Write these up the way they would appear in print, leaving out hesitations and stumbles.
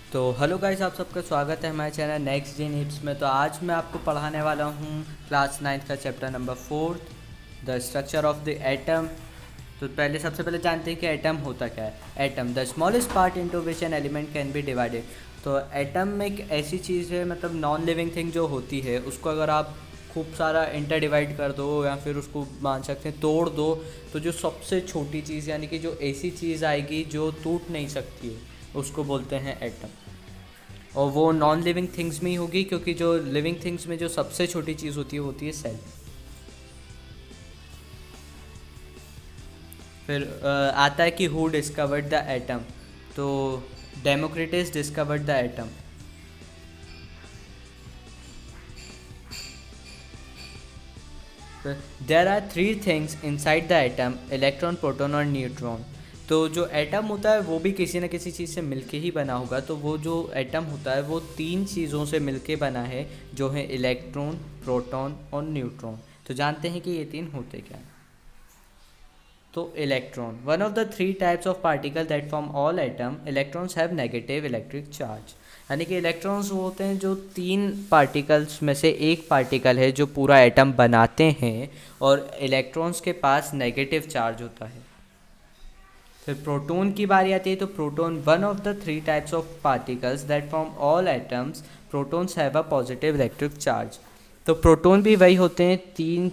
तो hello guys, आप सबका स्वागत है हमारे चैनल नेक्स्ट जी नीड्स में। तो आज मैं आपको पढ़ाने वाला हूँ क्लास 9 का chapter number 4, the structure of the atom. तो पहले सबसे पहले जानते हैं कि एटम होता क्या है। Atom the smallest part into which an element can be divided. तो एटम एक ऐसी चीज़ है, मतलब नॉन लिविंग थिंग जो होती है, उसको अगर आप खूब सारा इंटर डिवाइड कर दो या फिर उसको मान सकते हैं तोड़ दो, तो जो सबसे छोटी चीज़ यानी कि जो ऐसी चीज़ आएगी जो टूट नहीं सकती है, उसको बोलते हैं एटम। और वो नॉन लिविंग थिंग्स में ही होगी, क्योंकि जो लिविंग थिंग्स में जो सबसे छोटी चीज़ होती है सेल। फिर आता है कि हु डिस्कवर्ड द एटम। तो Democritus discovered the atom. There are three things inside the atom: electron, proton और न्यूट्रॉन। तो जो एटम होता है वो भी किसी न किसी चीज़ से मिलके ही बना होगा। तो वो जो एटम होता है वो तीन चीज़ों से मिलके बना है, जो है इलेक्ट्रॉन, प्रोटॉन और न्यूट्रॉन। तो जानते हैं कि ये तीन होते क्या हैं। तो electron, one of the three types of particle that form all atom. Electrons have negative electric charge. यानी कि इलेक्ट्रॉन्स वो होते हैं जो तीन पार्टिकल्स में से एक पार्टिकल है जो पूरा एटम बनाते हैं, और इलेक्ट्रॉन्स के पास नेगेटिव चार्ज होता है। फिर प्रोटॉन की बारी आती है। तो proton, one of the three types of particles that form all atoms. Protons have a positive electric charge. तो प्रोटॉन भी वही होते हैं, तीन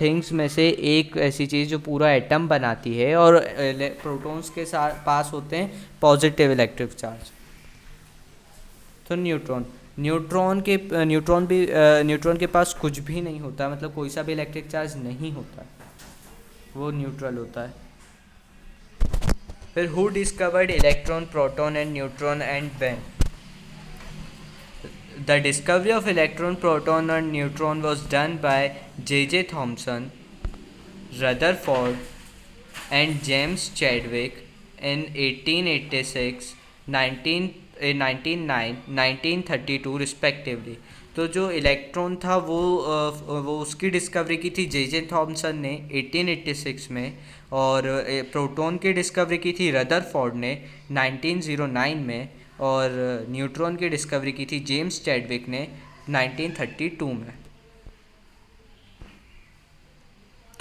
थिंग्स में से एक ऐसी चीज़ जो पूरा एटम बनाती है, और प्रोटॉन्स के साथ पास होते हैं पॉजिटिव इलेक्ट्रिक चार्ज। तो न्यूट्रॉन, न्यूट्रॉन के पास कुछ भी नहीं होता, मतलब कोई सा भी इलेक्ट्रिक चार्ज नहीं होता, वो न्यूट्रल होता है। फिर who discovered electron, proton and neutron and when. The discovery of electron, proton and neutron was done by J.J. Thomson, Rutherford and James Chadwick in 1886, 1909, 1932 respectively. तो जो इलेक्ट्रॉन था वो उसकी डिस्कवरी की थी जे थॉमसन ने 1886 में, और प्रोटॉन की डिस्कवरी की थी रदरफोर्ड ने 1909 में, और न्यूट्रॉन की डिस्कवरी की थी जेम्स चैडविक ने 1932 में।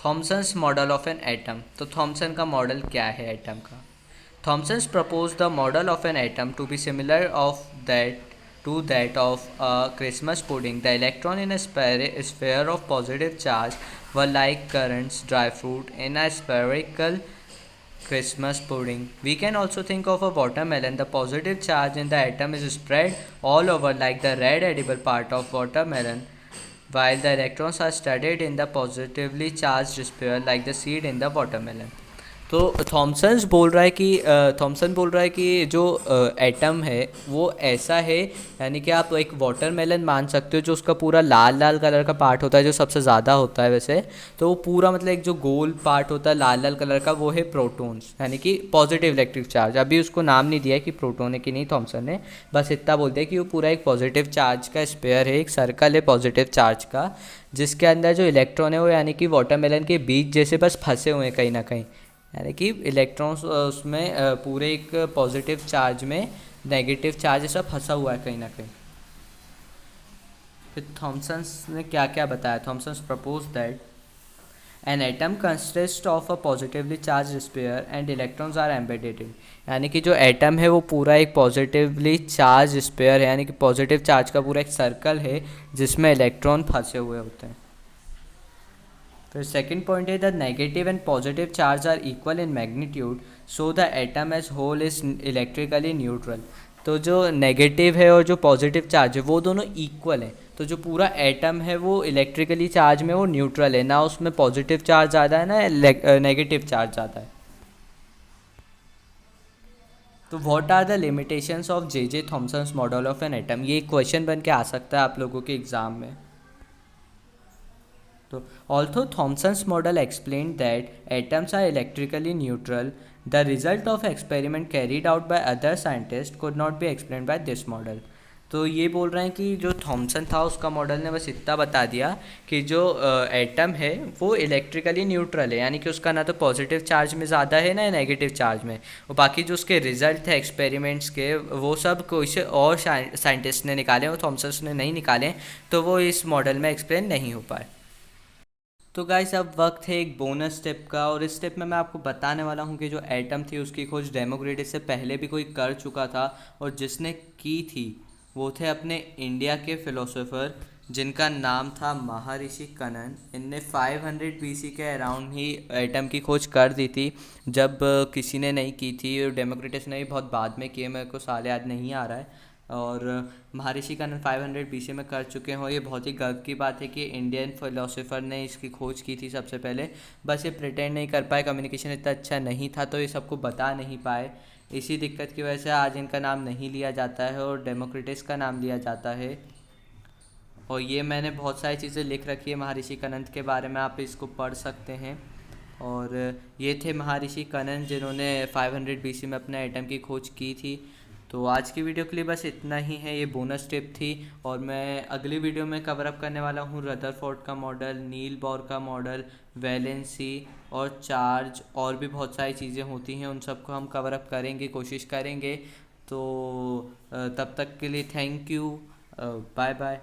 Thomson's model of an atom. तो थॉमसन का मॉडल क्या है एटम का? Thomson's propose the model of an atom to be similar of that to that of a Christmas pudding. The electron in a sphere of positive charge were like currants, dry fruit in a spherical Christmas pudding. We can also think of a watermelon. The positive charge in the atom is spread all over like the red edible part of watermelon, while the electrons are studied in the positively charged sphere like the seed in the watermelon. तो Thompson बोल रहा है कि जो atom है वो ऐसा है, यानी कि आप एक वाटरमेलन मान सकते हो, जो उसका पूरा लाल लाल कलर का पार्ट होता है जो सबसे ज़्यादा होता है वैसे। तो वो पूरा मतलब एक जो गोल पार्ट होता है लाल लाल कलर का, वो है प्रोटॉन्स, यानी कि पॉजिटिव इलेक्ट्रिक चार्ज। अभी उसको नाम नहीं दिया कि प्रोटॉन है कि नहीं थॉमसन ने, बस इतना बोल दिया कि वो पूरा एक पॉजिटिव चार्ज का स्पेयर है, एक सर्कल है पॉजिटिव चार्ज का, जिसके अंदर जो इलेक्ट्रॉन है वो यानी कि वाटरमेलन के बीज जैसे बस फंसे हुए हैं कहीं ना कहीं, यानी कि इलेक्ट्रॉन्स उसमें पूरे एक पॉजिटिव चार्ज में नेगेटिव चार्ज ऐसा फंसा हुआ है कहीं ना कहीं। फिर थॉमसन्स ने क्या क्या बताया? Thomson's propose that an atom consist of a positively charge sphere and electrons are embedded in. यानी कि जो एटम है वो पूरा एक पॉजिटिवली चार्ज स्पेयर है, यानी कि पॉजिटिव चार्ज का पूरा एक सर्कल है जिसमें इलेक्ट्रॉन फंसे हुए होते हैं। फिर सेकेंड पॉइंट है the negative and positive charge are equal in magnitude, so the atom as whole is electrically neutral. तो जो नेगेटिव है और जो पॉजिटिव चार्ज है वो दोनों इक्वल है। तो जो पूरा एटम है वो इलेक्ट्रिकली चार्ज में वो न्यूट्रल है, ना उसमें पॉजिटिव चार्ज ज़्यादा है ना नेगेटिव चार्ज ज़्यादा है। तो what are the limitations of J Thomson's model of an atom? ये क्वेश्चन बन के आ सकता है आप लोगों के एग्ज़ाम में। So, although Thomson's model explained that atoms are electrically neutral, the result of experiment carried out by other scientists could not be explained by this model. तो ये बोल रहे हैं कि जो थॉमसन था उसका मॉडल ने बस इतना बता दिया कि जो एटम है वो इलेक्ट्रिकली न्यूट्रल है, यानी कि उसका ना तो पॉजिटिव चार्ज में ज़्यादा है ना नेगेटिव चार्ज में। और बाकी जो उसके रिजल्ट थे एक्सपेरिमेंट्स के वो सब कोई से और साइंटिस्ट ने निकाले, वो थॉमसन ने नहीं निकाले, तो वो इस मॉडल में एक्सप्लेन नहीं हो पाए। तो गाइस अब वक्त है एक बोनस स्टेप का, और इस स्टेप में मैं आपको बताने वाला हूँ कि जो एटम थी उसकी खोज डेमोक्रिटस से पहले भी कोई कर चुका था, और जिसने की थी वो थे अपने इंडिया के फिलोसोफर जिनका नाम था महर्षि कनन। इनने 500 बीसी के अराउंड ही एटम की खोज कर दी थी, जब किसी ने नहीं की थी। डेमोक्रिटस ने भी बहुत बाद में किए, मेरे को साल याद नहीं आ रहा है। और महर्षि कनन 500 बीसी में कर चुके हो। ये बहुत ही गर्व की बात है कि इंडियन फिलोसोफर ने इसकी खोज की थी सबसे पहले। बस ये प्रिटेंड नहीं कर पाए, कम्युनिकेशन इतना अच्छा नहीं था तो ये सबको बता नहीं पाए। इसी दिक्कत की वजह से आज इनका नाम नहीं लिया जाता है और डेमोक्रिटस का नाम लिया जाता है। और ये मैंने बहुत सारी चीज़ें लिख रखी है महर्षि कनन के बारे में, आप इसको पढ़ सकते हैं। और ये थे महर्षि कनन जिन्होंने 500 बीसी में अपने एटम की खोज की थी। तो आज की वीडियो के लिए बस इतना ही है, ये बोनस टिप थी। और मैं अगली वीडियो में कवर अप करने वाला हूँ रदरफोर्ड का मॉडल, नील बोर का मॉडल, वैलेंसी और चार्ज, और भी बहुत सारी चीज़ें होती हैं, उन सबको हम कवर अप करेंगे, कोशिश करेंगे। तो तब तक के लिए थैंक यू, बाय बाय।